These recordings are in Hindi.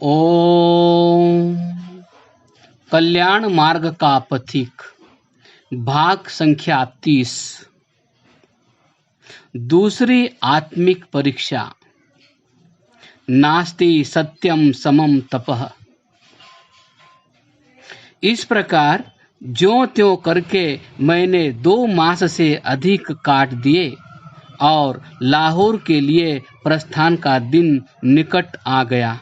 ओम कल्याण मार्ग का पथिक भाग संख्या 30 दूसरी आत्मिक परीक्षा। नास्ति सत्यम समम तपः। इस प्रकार ज्यों त्यों करके मैंने 2 मास से अधिक काट दिए और लाहौर के लिए प्रस्थान का दिन निकट आ गया।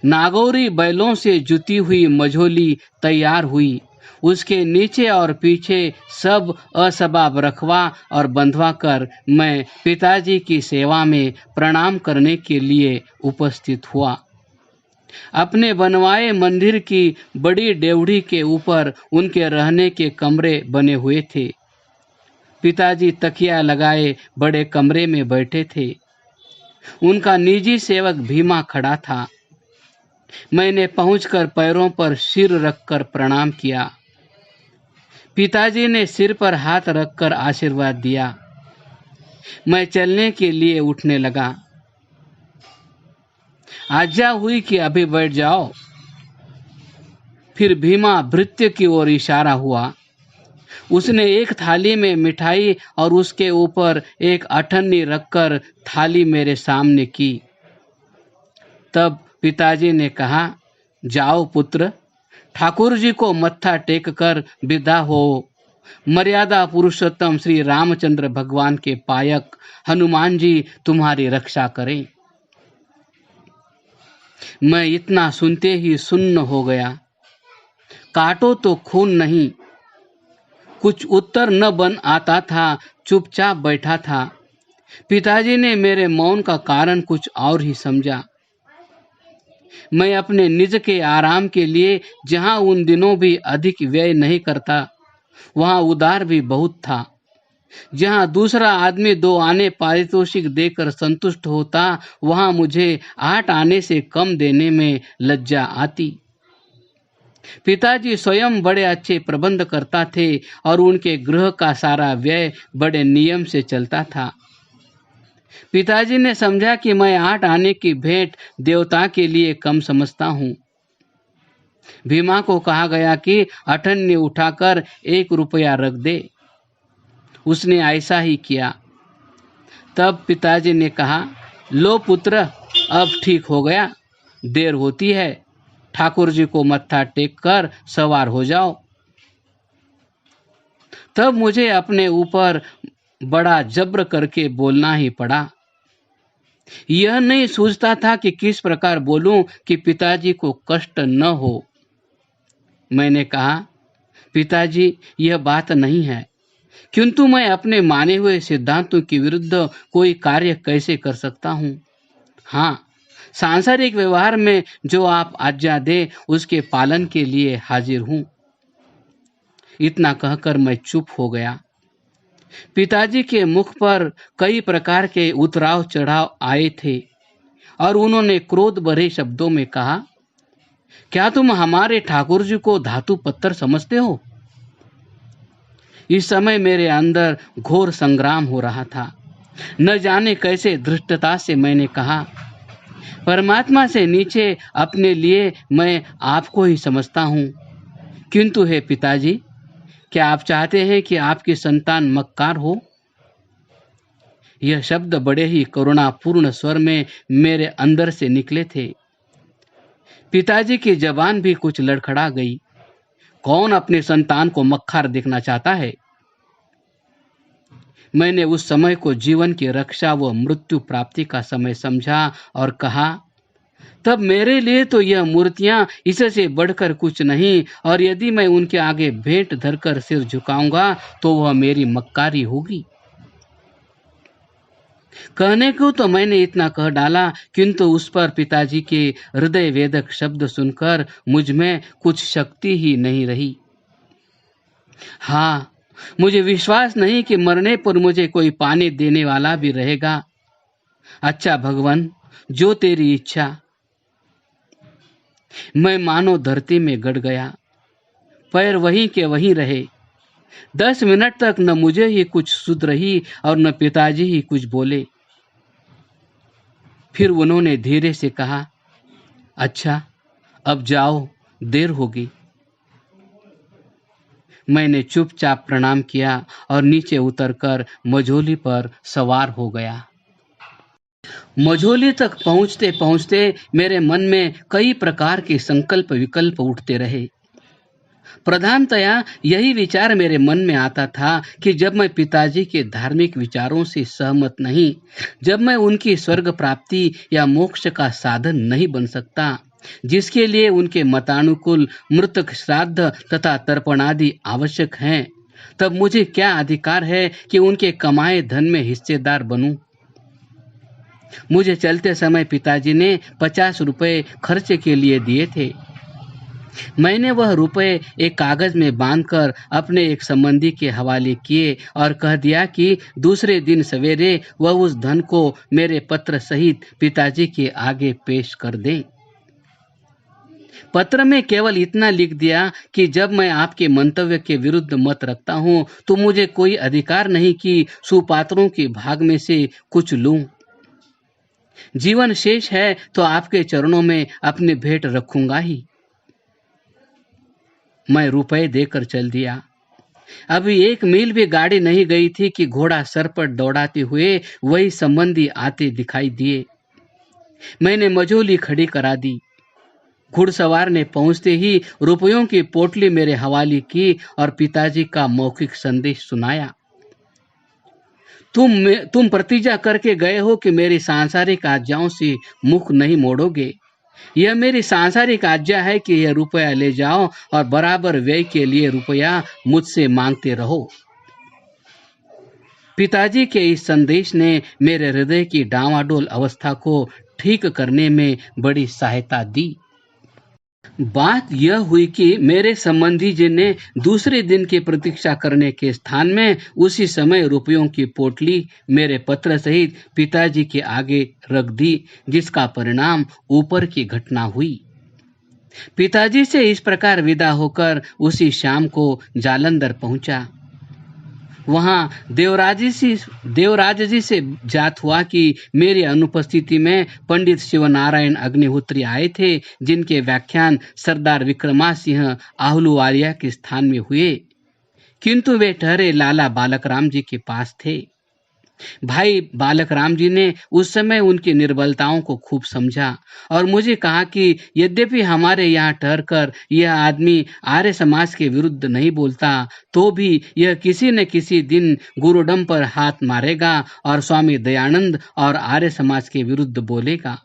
नागौरी बैलों से जुती हुई मझोली तैयार हुई। उसके नीचे और पीछे सब असबाब रखवा और बंधवा कर मैं पिताजी की सेवा में प्रणाम करने के लिए उपस्थित हुआ। अपने बनवाए मंदिर की बड़ी डेवढ़ी के ऊपर उनके रहने के कमरे बने हुए थे। पिताजी तकिया लगाए बड़े कमरे में बैठे थे। उनका निजी सेवक भीमा खड़ा था। मैंने पहुंचकर पैरों पर सिर रखकर प्रणाम किया। पिताजी ने सिर पर हाथ रखकर आशीर्वाद दिया। मैं चलने के लिए उठने लगा। आज्ञा हुई कि अभी बैठ जाओ। फिर भीमा भृत्य की ओर इशारा हुआ। उसने एक थाली में मिठाई और उसके ऊपर एक अठन्नी रखकर थाली मेरे सामने की। तब पिताजी ने कहा, जाओ पुत्र, ठाकुर जी को मत्था टेक कर विदा हो। मर्यादा पुरुषोत्तम श्री रामचंद्र भगवान के पायक हनुमान जी तुम्हारी रक्षा करें। मैं इतना सुनते ही सुन्न हो गया। काटो तो खून नहीं। कुछ उत्तर न बन आता था। चुपचाप बैठा था। पिताजी ने मेरे मौन का कारण कुछ और ही समझा। मैं अपने निज के आराम के लिए जहां उन दिनों भी अधिक व्यय नहीं करता, वहां उदार भी बहुत था। जहां दूसरा आदमी 2 आने पारितोषिक देकर संतुष्ट होता, वहां मुझे 8 आने से कम देने में लज्जा आती। पिताजी स्वयं बड़े अच्छे प्रबंध करता थे और उनके गृह का सारा व्यय बड़े नियम से चलता था। पिताजी ने समझा कि मैं 8 आने की भेंट देवता के लिए कम समझता हूँ। भीमा को कहा गया कि अठन्नी उठाकर 1 रुपया रख दे। उसने ऐसा ही किया। तब पिताजी ने कहा, लो पुत्र, अब ठीक हो गया। देर होती है। ठाकुर जी को मत्था टेक कर सवार हो जाओ। तब मुझे अपने ऊपर बड़ा जब्र करके बोलना ही पड़ा। यह नहीं सूझता था कि किस प्रकार बोलूं कि पिताजी को कष्ट न हो। मैंने कहा, पिताजी, यह बात नहीं है, किंतु मैं अपने माने हुए सिद्धांतों के विरुद्ध कोई कार्य कैसे कर सकता हूँ। हाँ, सांसारिक व्यवहार में जो आप आज्ञा दे उसके पालन के लिए हाजिर हूँ। इतना कहकर मैं चुप हो गया। पिताजी के मुख पर कई प्रकार के उतराव चढ़ाव आए थे और उन्होंने क्रोध भरे शब्दों में कहा, क्या तुम हमारे ठाकुर जी को धातु पत्थर समझते हो? इस समय मेरे अंदर घोर संग्राम हो रहा था। न जाने कैसे धृष्टता से मैंने कहा, परमात्मा से नीचे अपने लिए मैं आपको ही समझता हूँ, किंतु हे पिताजी, क्या आप चाहते हैं कि आपकी संतान मक्कार हो? यह शब्द बड़े ही करुणापूर्ण स्वर में मेरे अंदर से निकले थे। पिताजी की जबान भी कुछ लड़खड़ा गई। कौन अपने संतान को मक्कार देखना चाहता है? मैंने उस समय को जीवन की रक्षा व मृत्यु प्राप्ति का समय समझा और कहा, तब मेरे लिए तो यह मूर्तियां इससे बढ़कर कुछ नहीं, और यदि मैं उनके आगे भेंट धरकर सिर झुकाऊंगा तो वह मेरी मक्कारी होगी। कहने को तो मैंने इतना कह डाला, किंतु उस पर पिताजी के हृदय वेदक शब्द सुनकर मुझ में कुछ शक्ति ही नहीं रही। हाँ, मुझे विश्वास नहीं कि मरने पर मुझे कोई पानी देने वाला भी रहेगा। अच्छा भगवान, जो तेरी इच्छा। मैं मानो धरती में गड़ गया। पैर वहीं के वहीं रहे। 10 मिनट तक न मुझे ही कुछ सुध रही और न पिताजी ही कुछ बोले। फिर उन्होंने धीरे से कहा, अच्छा, अब जाओ, देर होगी। मैंने चुपचाप प्रणाम किया और नीचे उतरकर मझोली पर सवार हो गया। मझोली तक पहुंचते पहुंचते मेरे मन में कई प्रकार के संकल्प विकल्प उठते रहे। प्रधानतया यही विचार मेरे मन में आता था कि जब मैं पिताजी के धार्मिक विचारों से सहमत नहीं, जब मैं उनकी स्वर्ग प्राप्ति या मोक्ष का साधन नहीं बन सकता, जिसके लिए उनके मतानुकूल मृतक श्राद्ध तथा तर्पण आदि आवश्यक हैं, तब मुझे क्या अधिकार है कि उनके कमाए धन में हिस्सेदार बनूं? मुझे चलते समय पिताजी ने 50 रुपए खर्चे के लिए दिए थे। मैंने वह रुपए एक कागज में बांधकर अपने एक संबंधी के हवाले किए और कह दिया कि दूसरे दिन सवेरे वह उस धन को मेरे पत्र सहित पिताजी के आगे पेश कर दें। पत्र में केवल इतना लिख दिया कि जब मैं आपके मंतव्य के विरुद्ध मत रखता हूं तो मुझे कोई अधिकार नहीं कि सुपात्रों के भाग में से कुछ लूं। जीवन शेष है तो आपके चरणों में अपनी भेंट रखूंगा ही। मैं रुपए देकर चल दिया। अभी 1 मील भी गाड़ी नहीं गई थी कि घोड़ा सर पर दौड़ाते हुए वही संबंधी आते दिखाई दिए। मैंने मझोली खड़ी करा दी। घुड़सवार ने पहुंचते ही रुपयों की पोटली मेरे हवाले की और पिताजी का मौखिक संदेश सुनाया। तुम प्रतिज्ञा करके गए हो कि मेरी सांसारिक आज्ञाओं से मुख नहीं मोड़ोगे। यह मेरी सांसारिक आज्ञा है कि यह रुपया ले जाओ और बराबर व्यय के लिए रुपया मुझसे मांगते रहो। पिताजी के इस संदेश ने मेरे हृदय की डांवाडोल अवस्था को ठीक करने में बड़ी सहायता दी। बात यह हुई कि मेरे संबंधी जी ने दूसरे दिन की प्रतीक्षा करने के स्थान में उसी समय रुपयों की पोटली मेरे पत्र सहित पिताजी के आगे रख दी, जिसका परिणाम ऊपर की घटना हुई। पिताजी से इस प्रकार विदा होकर उसी शाम को जालंधर पहुंचा। वहां देवराज जी से जात हुआ कि मेरी अनुपस्थिति में पंडित शिवनारायण अग्निहोत्री आए थे, जिनके व्याख्यान सरदार विक्रमासिंह आहलूवालिया के स्थान में हुए, किंतु वे ठहरे लाला बालक राम जी के पास थे। भाई बालक राम जी ने उस समय उनकी निर्बलताओं को खूब समझा और मुझे कहा कि यद्यपि हमारे यहाँ ठहरकर यह आदमी आर्य समाज के विरुद्ध नहीं बोलता, तो भी यह किसी न किसी दिन गुरुडम पर हाथ मारेगा और स्वामी दयानंद और आर्य समाज के विरुद्ध बोलेगा।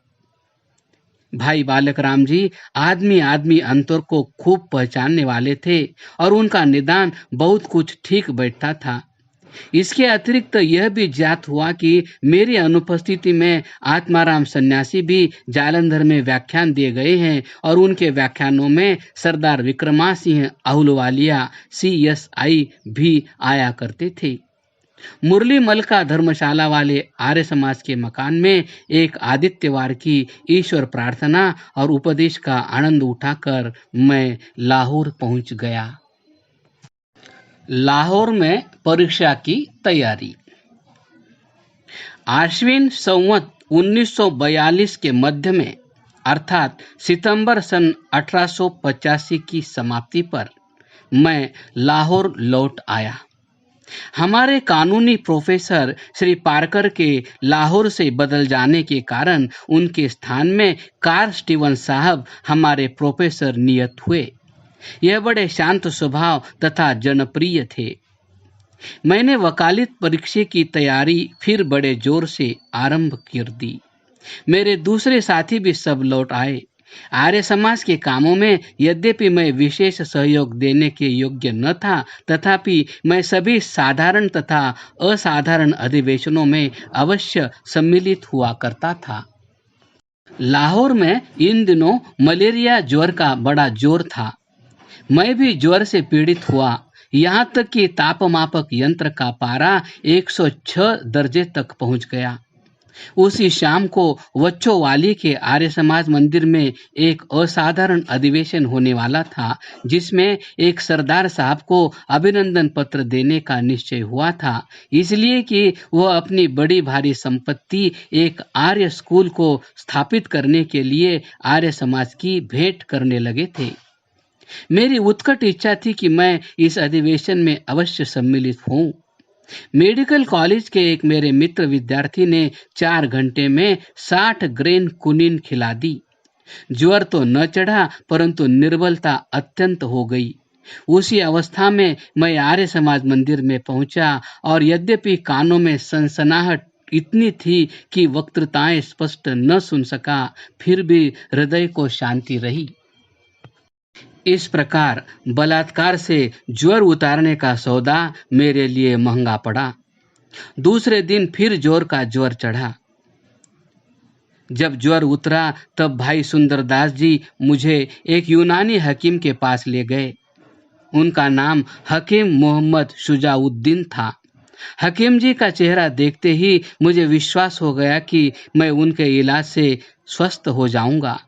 भाई बालक राम जी आदमी अंतर को खूब पहचानने वाले थे और उनका निदान बहुत कुछ ठीक बैठता था। इसके अतिरिक्त यह भी ज्ञात हुआ कि मेरी अनुपस्थिति में आत्माराम सन्यासी भी जालंधर में व्याख्यान दिए गए हैं और उनके व्याख्यानों में सरदार विक्रमासिंह आहलूवालिया CSI भी आया करते थे। मुरली मल का धर्मशाला वाले आर्य समाज के मकान में एक आदित्यवार की ईश्वर प्रार्थना और उपदेश का आनंद उठाकर मैं लाहौर पहुंच गया। लाहौर में परीक्षा की तैयारी। आश्विन संवत 1942 के मध्य में अर्थात सितंबर सन 1885 की समाप्ति पर मैं लाहौर लौट आया। हमारे कानूनी प्रोफेसर श्री पारकर के लाहौर से बदल जाने के कारण उनके स्थान में कार्ल स्टीवन साहब हमारे प्रोफेसर नियत हुए। यह बड़े शांत स्वभाव तथा जनप्रिय थे। मैंने वकालत परीक्षा की तैयारी फिर बड़े जोर से आरंभ कर दी। मेरे दूसरे साथी भी सब लौट आए। आर्य समाज के कामों में यद्यपि मैं विशेष सहयोग देने के योग्य न था, तथापि मैं सभी साधारण तथा असाधारण अधिवेशनों में अवश्य सम्मिलित हुआ करता था। लाहौर में इन दिनों मलेरिया ज्वर का बड़ा जोर था। मैं भी ज्वर से पीड़ित हुआ, यहाँ तक कि तापमापक यंत्र का पारा 106 दर्जे तक पहुँच गया। उसी शाम को वच्छोवाली के आर्य समाज मंदिर में एक असाधारण अधिवेशन होने वाला था, जिसमें एक सरदार साहब को अभिनंदन पत्र देने का निश्चय हुआ था, इसलिए कि वह अपनी बड़ी भारी संपत्ति एक आर्य स्कूल को स्थापित करने के लिए आर्य समाज की भेंट करने लगे थे। मेरी उत्कट इच्छा थी कि मैं इस अधिवेशन में अवश्य सम्मिलित हूँ। मेडिकल कॉलेज के एक मेरे मित्र विद्यार्थी ने 4 घंटे में 60 ग्रेन कुनिन खिला दी। ज्वर तो न चढ़ा, परंतु निर्बलता अत्यंत हो गई। उसी अवस्था में मैं आर्य समाज मंदिर में पहुंचा, और यद्यपि कानों में सनसनाहट इतनी थी कि वक्तृताएं स्पष्ट न सुन सका, फिर भी हृदय को शांति रही। इस प्रकार बलात्कार से ज्वर उतारने का सौदा मेरे लिए महंगा पड़ा। दूसरे दिन फिर जोर का ज्वर चढ़ा। जब ज्वर उतरा तब भाई सुंदरदास जी मुझे एक यूनानी हकीम के पास ले गए। उनका नाम हकीम मोहम्मद शुजाउद्दीन था। हकीम जी का चेहरा देखते ही मुझे विश्वास हो गया कि मैं उनके इलाज से स्वस्थ हो जाऊंगा।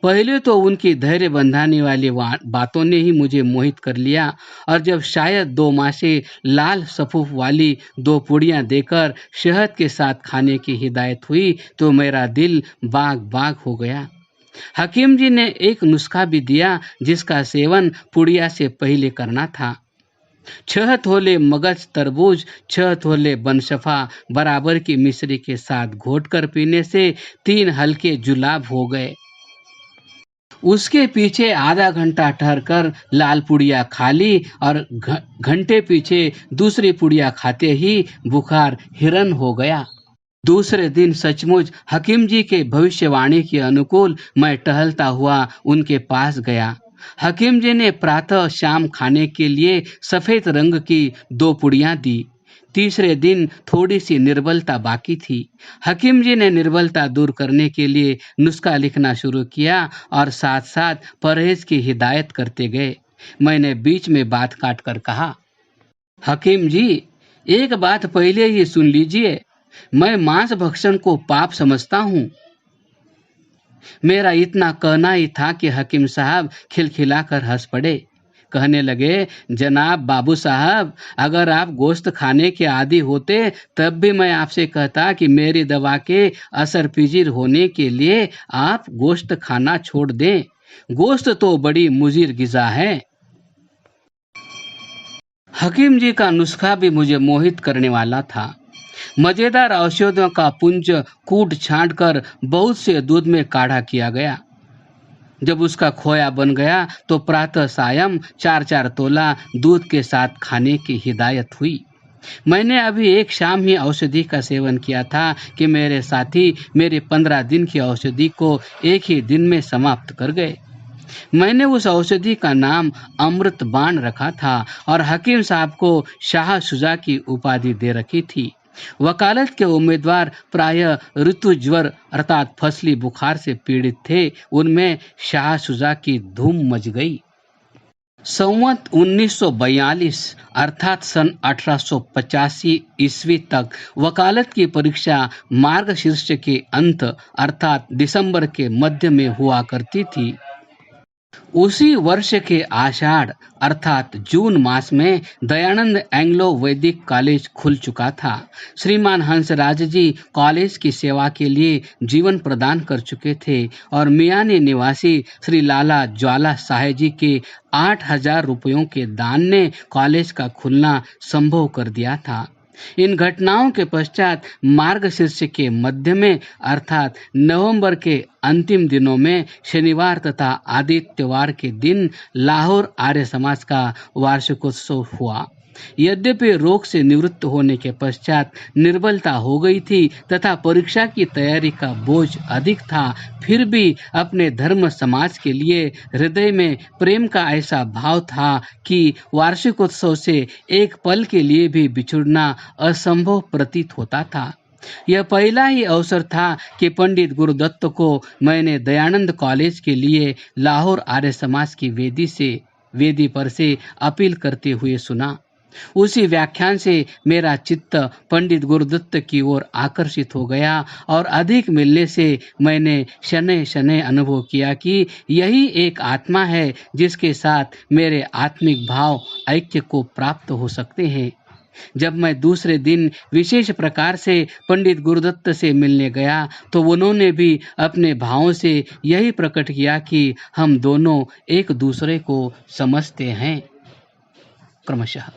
पहले तो उनकी धैर्य बंधाने वाली बातों ने ही मुझे मोहित कर लिया, और जब शायद 2 मासे लाल सफूफ वाली 2 पुड़ियां देकर शहद के साथ खाने की हिदायत हुई तो मेरा दिल बाग बाग हो गया। हकीम जी ने एक नुस्खा भी दिया, जिसका सेवन पुड़िया से पहले करना था। 6 थोले मगज तरबूज, 6 थोले बनशफा बराबर की मिश्री के साथ घोटकर पीने से 3 हल्के जुलाब हो गए। उसके पीछे आधा घंटा ठहरकर लाल पुड़िया खा ली, और घंटे पीछे दूसरी पुड़िया खाते ही बुखार हिरन हो गया। दूसरे दिन सचमुच हकीम जी के भविष्यवाणी के अनुकूल मैं टहलता हुआ उनके पास गया। हकीम जी ने प्रातः शाम खाने के लिए सफेद रंग की 2 पुड़ियां दी। तीसरे दिन थोड़ी सी निर्बलता बाकी थी। हकीम जी ने निर्बलता दूर करने के लिए नुस्खा लिखना शुरू किया, और साथ साथ परहेज की हिदायत करते गए। मैंने बीच में बात काट कर कहा, हकीम जी, एक बात पहले ही सुन लीजिए। मैं मांस भक्षण को पाप समझता हूँ। मेरा इतना कहना ही था कि हकीम साहब खिलखिलाकर हंस पड़े। कहने लगे, जनाब बाबू साहब, अगर आप गोश्त खाने के आदी होते तब भी मैं आपसे कहता कि मेरी दवा के असर पजीर होने के लिए आप गोश्त खाना छोड़ दें। गोश्त तो बड़ी मुजीर गिजा है। हकीम जी का नुस्खा भी मुझे मोहित करने वाला था। मजेदार औषधियों का पुंज कूट छांट कर बहुत से दूध में काढ़ा किया गया। जब उसका खोया बन गया तो प्रातः सायं 4-4 तोला दूध के साथ खाने की हिदायत हुई। मैंने अभी एक शाम ही औषधि का सेवन किया था कि मेरे साथी मेरे 15 दिन की औषधि को एक ही दिन में समाप्त कर गए। मैंने उस औषधि का नाम अमृत बाण रखा था, और हकीम साहब को शाह शुजा की उपाधि दे रखी थी। वकालत के उम्मीदवार प्रायः ऋतु ज्वर अर्थात फसली बुखार से पीड़ित थे। उनमें शाह शुजा की धूम मच गई। संवत 1942 अर्थात सन 1885 ईस्वी तक वकालत की परीक्षा मार्गशीर्ष के अंत अर्थात दिसंबर के मध्य में हुआ करती थी। उसी वर्ष के आषाढ़ अर्थात जून मास में दयानंद एंग्लो वैदिक कॉलेज खुल चुका था। श्रीमान हंसराज जी कॉलेज की सेवा के लिए जीवन प्रदान कर चुके थे, और मियानी निवासी श्री लाला ज्वाला साहेब जी के 8,000 रुपयों के दान ने कॉलेज का खुलना संभव कर दिया था। इन घटनाओं के पश्चात मार्गशीर्ष के मध्य में अर्थात नवंबर के अंतिम दिनों में शनिवार तथा आदित्यवार के दिन लाहौर आर्य समाज का वार्षिकोत्सव हुआ। यद्यपि रोग से निवृत्त होने के पश्चात निर्बलता हो गई थी तथा परीक्षा की तैयारी का बोझ अधिक था, फिर भी अपने धर्म समाज के लिए हृदय में प्रेम का ऐसा भाव था कि वार्षिकोत्सव से एक पल के लिए भी बिछुड़ना असंभव प्रतीत होता था। यह पहला ही अवसर था कि पंडित गुरुदत्त को मैंने दयानंद कॉलेज के लिए लाहौर आर्य समाज की वेदी पर से अपील करते हुए सुना। उसी व्याख्यान से मेरा चित्त पंडित गुरुदत्त की ओर आकर्षित हो गया और अधिक मिलने से मैंने शनै शनै अनुभव किया कि यही एक आत्मा है जिसके साथ मेरे आत्मिक भाव ऐक्य को प्राप्त हो सकते हैं। जब मैं दूसरे दिन विशेष प्रकार से पंडित गुरुदत्त से मिलने गया तो उन्होंने भी अपने भावों से यही प्रकट किया कि हम दोनों एक दूसरे को समझते हैं। क्रमशः